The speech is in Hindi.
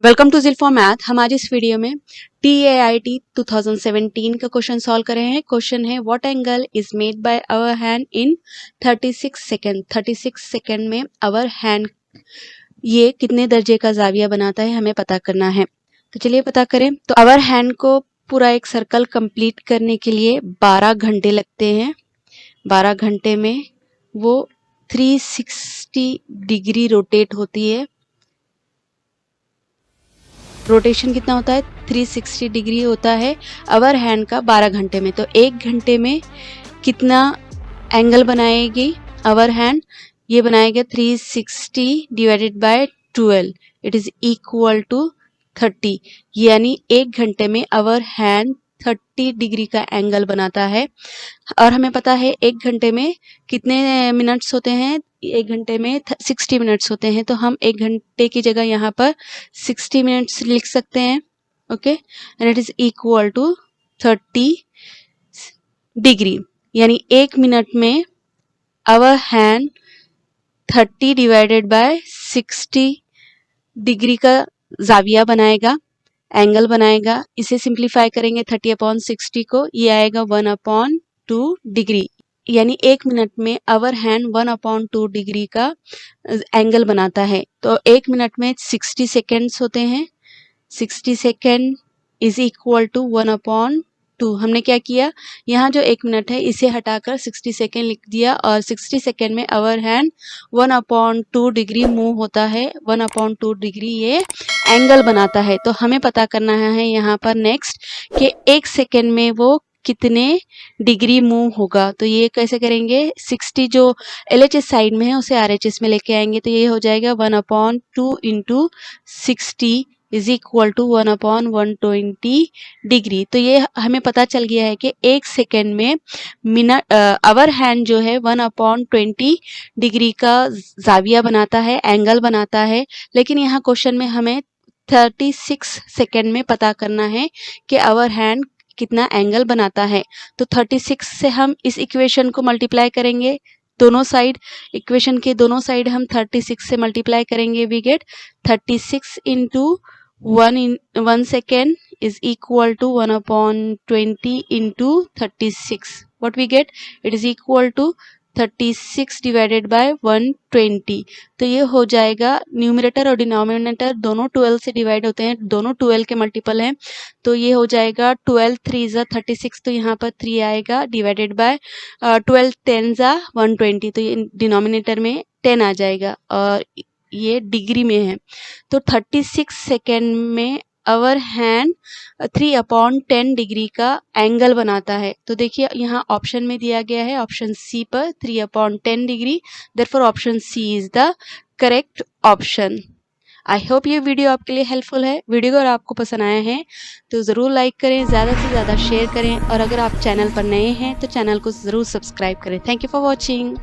Welcome to ज़िल्फा math. हम आज इस वीडियो में TAIT 2017 का क्वेश्चन सॉल्व कर रहे हैं। क्वेश्चन है what angle is made by hour hand in 36 second. 36 second में आवर हैंड ये कितने दर्जे का जाविया बनाता है हमें पता करना है। तो चलिए पता करें। तो आवर हैंड को पूरा एक सर्कल कंप्लीट करने के लिए 12 घंटे लगते हैं। 12 घंटे में वो 360 डिग्री रोटेट होती है। रोटेशन कितना होता है? 360 डिग्री होता है आवर हैंड का 12 घंटे में। तो 1 घंटे में कितना एंगल बनाएगी आवर हैंड? ये बनाएगा 360 divided by 12, it is equal to 30। यानी 1 घंटे में आवर हैंड 30 डिग्री का एंगल बनाता है। और हमें पता है 1 घंटे में कितने मिनट्स होते हैं? 1 घंटे में 60 मिनट्स होते हैं। तो हम 1 घंटे की जगह यहाँ पर 60 मिनट्स लिख सकते हैं। Okay, and it is equal to 30 degree. यानी 1 मिनट में hour hand 30 divided by 60 degree का जाविया बनाएगा, एंगल बनाएगा। इसे सिंप्लीफाई करेंगे 30/60 को, ये आएगा 1/2 डिग्री। यानी 1 मिनट में आवर हैंड 1/2 डिग्री का एंगल बनाता है। तो 1 मिनट में 60 सेकेंड्स होते हैं। 60 सेकेंड इज इक्वल टू 1/2। हमने क्या किया, यहाँ जो 1 मिनट है इसे हटाकर 60 सेकेंड लिख दिया और 60 सेकेंड में आवर हैंड 1/2 डिग्री मूव होता है। 1/2 डिग्री ये एंगल बनाता है। तो हमें पता करना है यहाँ पर नेक्स्ट कि 1 सेकेंड में वो कितने डिग्री मूव होगा। तो ये कैसे करेंगे? 60 जो LHS साइड में है उसे RHS में लेके आएंगे। तो ये हो जाएगा 1/2 into 60 is equal to 1/120 degree. तो ये हमें पता चल गया है कि 1 सेकेंड में मिनट आवर हैंड जो है 1/20 डिग्री का जाविया बनाता है, एंगल बनाता है। लेकिन यहाँ क्वेश्चन में हमें 36 सेकेंड में पता करना है कि आवर हैंड कितना एंगल बनाता है। तो 36 से हम इस इक्वेशन को मल्टीप्लाई करेंगे, दोनों साइड, इक्वेशन के दोनों साइड हम 36 से मल्टीप्लाई करेंगे। We get 36 into 1 second is equal to 1/20 into 36. What we get? It is equal to 36 divided by 120। तो ये हो जाएगा, न्यूमरेटर और डिनोमिनेटर दोनों 12 से डिवाइड होते हैं, दोनों 12 के मल्टीपल हैं। तो ये हो जाएगा 12 3 ज़ा 36, तो यहाँ पर 3 आएगा डिवाइडेड बाय 12 10 ज़ा 120, तो ये डिनोमिनेटर में 10 आ जाएगा और ये डिग्री में है। तो 36 सेकेंड में आवर हैंड 3/10 डिग्री का एंगल बनाता है। तो देखिए यहाँ ऑप्शन में दिया गया है, ऑप्शन सी पर 3/10 degree. Therefore option C is the correct option. I hope ये वीडियो आपके लिए हेल्पफुल है। वीडियो अगर आपको पसंद आया है तो ज़रूर लाइक करें, ज़्यादा से ज़्यादा शेयर करें और अगर आप चैनल पर नए हैं तो चैनल को ज़रूर सब्सक्राइब करें। Thank you for watching.